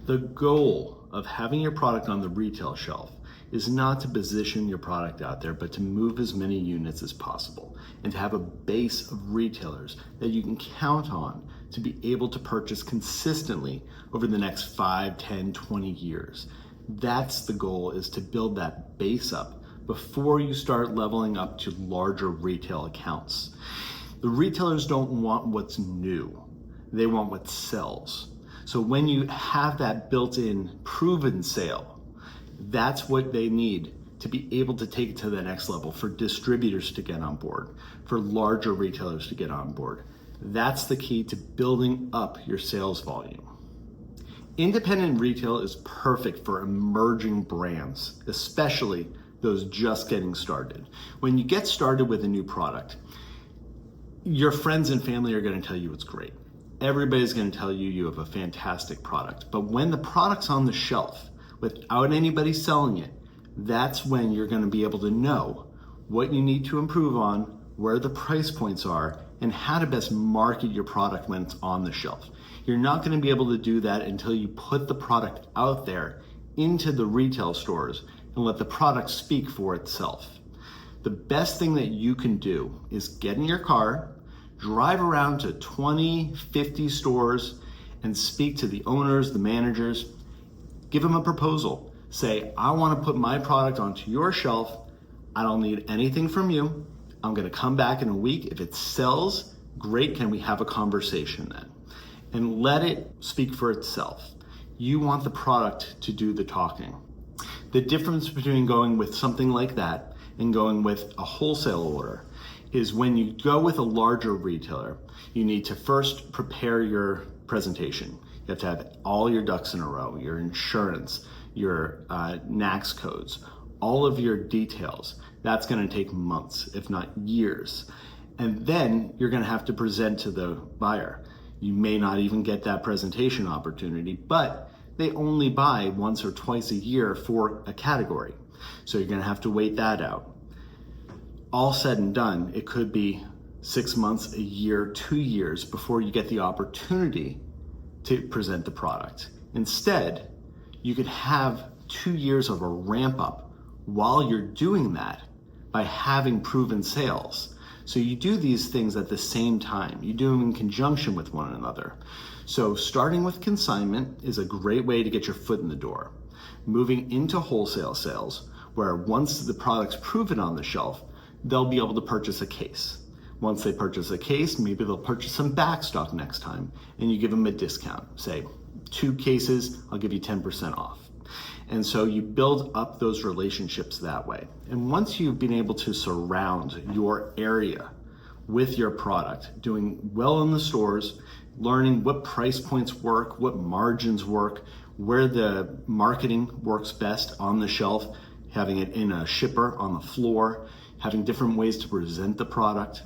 The goal of having your product on the retail shelf is not to position your product out there, but to move as many units as possible and to have a base of retailers that you can count on to be able to purchase consistently over the next 5, 10, 20 years. That's the goal, is to build that base up before you start leveling up to larger retail accounts. The retailers don't want what's new, they want what sells. So when you have that built-in proven sale, that's what they need to be able to take it to the next level, for distributors to get on board, for larger retailers to get on board. That's the key to building up your sales volume. Independent retail is perfect for emerging brands, especially those just getting started. When you get started with a new product, your friends and family are going to tell you it's great. Everybody's going to tell you you have a fantastic product. But when the product's on the shelf without anybody selling it, that's when you're going to be able to know what you need to improve on, where the price points are, and how to best market your product when it's on the shelf. You're not going to be able to do that until you put the product out there into the retail stores and let the product speak for itself. The best thing that you can do is get in your car, drive around to 20, 50 stores and speak to the owners, the managers, give them a proposal. Say, I want to put my product onto your shelf. I don't need anything from you. I'm going to come back in a week. If it sells, great. Can we have a conversation then? And let it speak for itself. You want the product to do the talking. The difference between going with something like that and going with a wholesale order is when you go with a larger retailer, you need to first prepare your presentation. You have to have all your ducks in a row, your insurance, your NAICS codes, all of your details. That's going to take months, if not years. And then you're going to have to present to the buyer. You may not even get that presentation opportunity, but they only buy once or twice a year for a category. So you're going to have to wait that out. All said and done, it could be 6 months, a year, 2 years before you get the opportunity to present the product. Instead, you could have 2 years of a ramp up while you're doing that by having proven sales. So you do these things at the same time. You do them in conjunction with one another. So starting with consignment is a great way to get your foot in the door. Moving into wholesale sales, where once the product's proven on the shelf, they'll be able to purchase a case. Once they purchase a case, maybe they'll purchase some backstock next time, and you give them a discount. Say, 2 cases, I'll give you 10% off. And so you build up those relationships that way. And once you've been able to surround your area with your product, doing well in the stores, learning what price points work, what margins work, where the marketing works best on the shelf, having it in a shipper on the floor, having different ways to present the product.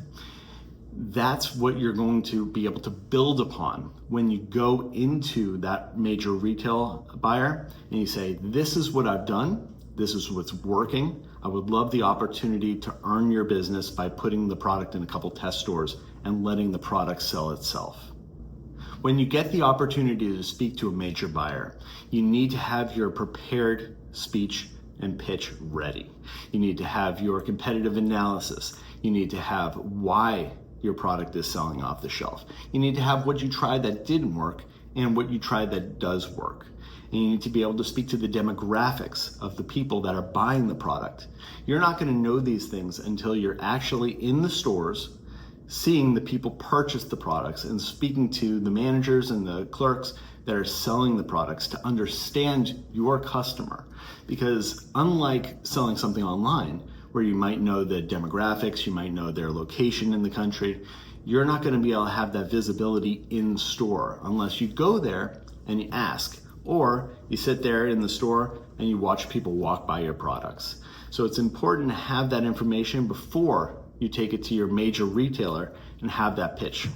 That's what you're going to be able to build upon when you go into that major retail buyer and you say, this is what I've done, this is what's working. I would love the opportunity to earn your business by putting the product in a couple test stores and letting the product sell itself. When you get the opportunity to speak to a major buyer, you need to have your prepared speech and pitch ready. You need to have your competitive analysis. You need to have why your product is selling off the shelf. You need to have what you tried that didn't work and what you tried that does work. And you need to be able to speak to the demographics of the people that are buying the product. You're not going to know these things until you're actually in the stores, seeing the people purchase the products and speaking to the managers and the clerks that are selling the products to understand your customer. Because unlike selling something online, where you might know the demographics, you might know their location in the country, you're not going to be able to have that visibility in store unless you go there and you ask, or you sit there in the store and you watch people walk by your products. So it's important to have that information before you take it to your major retailer and have that pitch.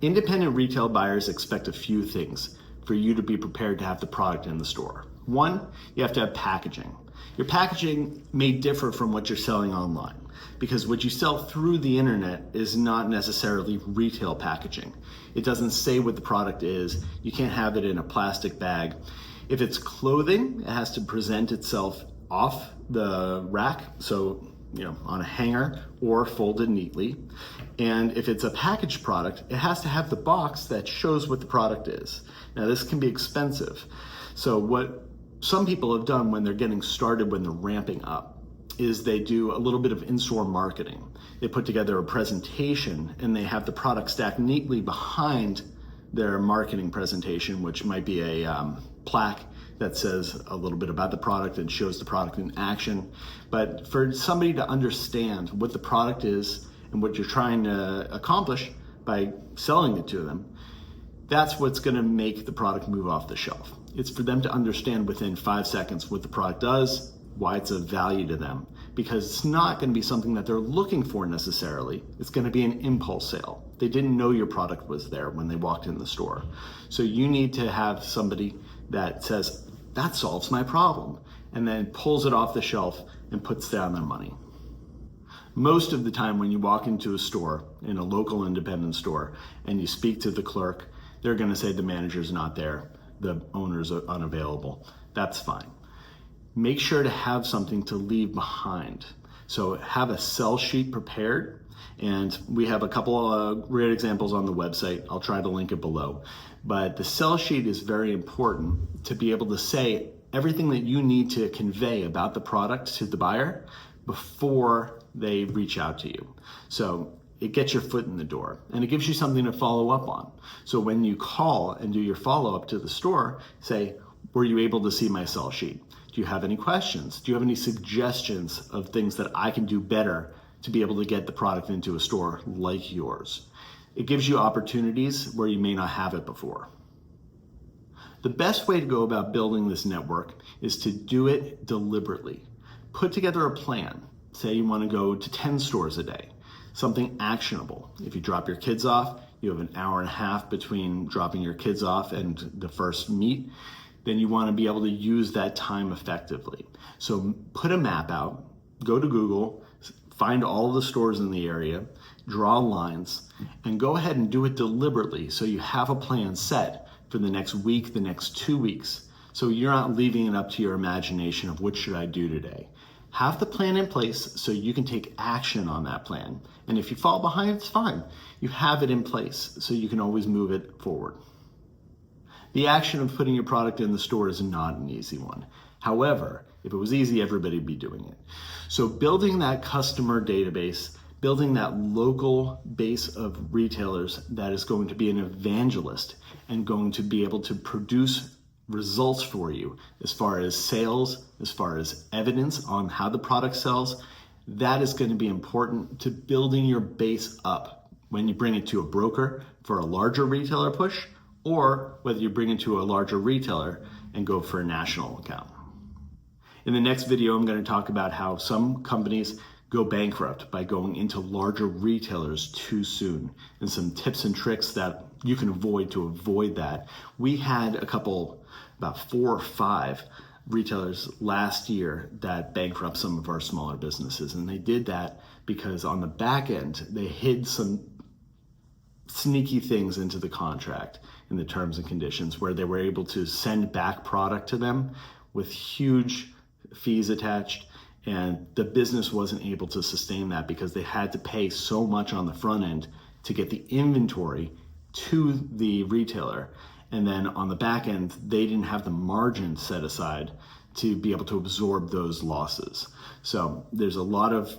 Independent retail buyers expect a few things for you to be prepared to have the product in the store. One, you have to have packaging. Your packaging may differ from what you're selling online because what you sell through the internet is not necessarily retail packaging. It doesn't say what the product is. You can't have it in a plastic bag. If it's clothing, it has to present itself off the rack, so on a hanger or folded neatly. And if it's a packaged product, it has to have the box that shows what the product is. Now this can be expensive. So what some people have done when they're getting started, when they're ramping up, is they do a little bit of in-store marketing. They put together a presentation and they have the product stacked neatly behind their marketing presentation, which might be a plaque that says a little bit about the product and shows the product in action. But for somebody to understand what the product is and what you're trying to accomplish by selling it to them, that's what's gonna make the product move off the shelf. It's for them to understand within 5 seconds what the product does, why it's of value to them, because it's not gonna be something that they're looking for necessarily. It's gonna be an impulse sale. They didn't know your product was there when they walked in the store. So you need to have somebody that says, that solves my problem, and then pulls it off the shelf and puts down their money. Most of the time when you walk into a store, in a local independent store, and you speak to the clerk, they're gonna say the manager's not there, the owner's unavailable. That's fine. Make sure to have something to leave behind. So have a sell sheet prepared, and we have a couple of great examples on the website. I'll try to link it below. But the sell sheet is very important to be able to say everything that you need to convey about the product to the buyer before they reach out to you. So it gets your foot in the door and it gives you something to follow up on. So when you call and do your follow-up to the store, say, were you able to see my sell sheet? Do you have any questions? Do you have any suggestions of things that I can do better to be able to get the product into a store like yours? It gives you opportunities where you may not have it before. The best way to go about building this network is to do it deliberately. Put together a plan. Say you want to go to 10 stores a day, something actionable. If you drop your kids off, you have an hour and a half between dropping your kids off and the first meet, then you want to be able to use that time effectively. So put a map out, go to Google, find all the stores in the area, draw lines, and go ahead and do it deliberately so you have a plan set for the next week, the next 2 weeks. So you're not leaving it up to your imagination of what should I do today. Have the plan in place so you can take action on that plan. And if you fall behind, it's fine. You have it in place so you can always move it forward. The action of putting your product in the store is not an easy one. However, if it was easy, everybody would be doing it. So building that customer database, building that local base of retailers that is going to be an evangelist and going to be able to produce results for you as far as sales, as far as evidence on how the product sells, that is going to be important to building your base up when you bring it to a broker for a larger retailer push, or whether you bring it to a larger retailer and go for a national account. In the next video, I'm going to talk about how some companies go bankrupt by going into larger retailers too soon, and some tips and tricks that you can avoid that. We had about 4 or 5 retailers last year that bankrupt some of our smaller businesses, and they did that because on the back end, they hid some sneaky things into the contract in the terms and conditions where they were able to send back product to them with huge fees attached, and the business wasn't able to sustain that because they had to pay so much on the front end to get the inventory to the retailer, and then on the back end they didn't have the margin set aside to be able to absorb those losses. So there's a lot of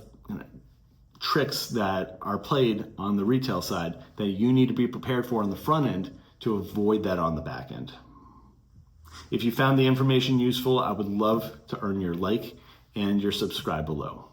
tricks that are played on the retail side that you need to be prepared for on the front end to avoid that on the back end. If you found the information useful, I would love to earn your like and your subscribe below.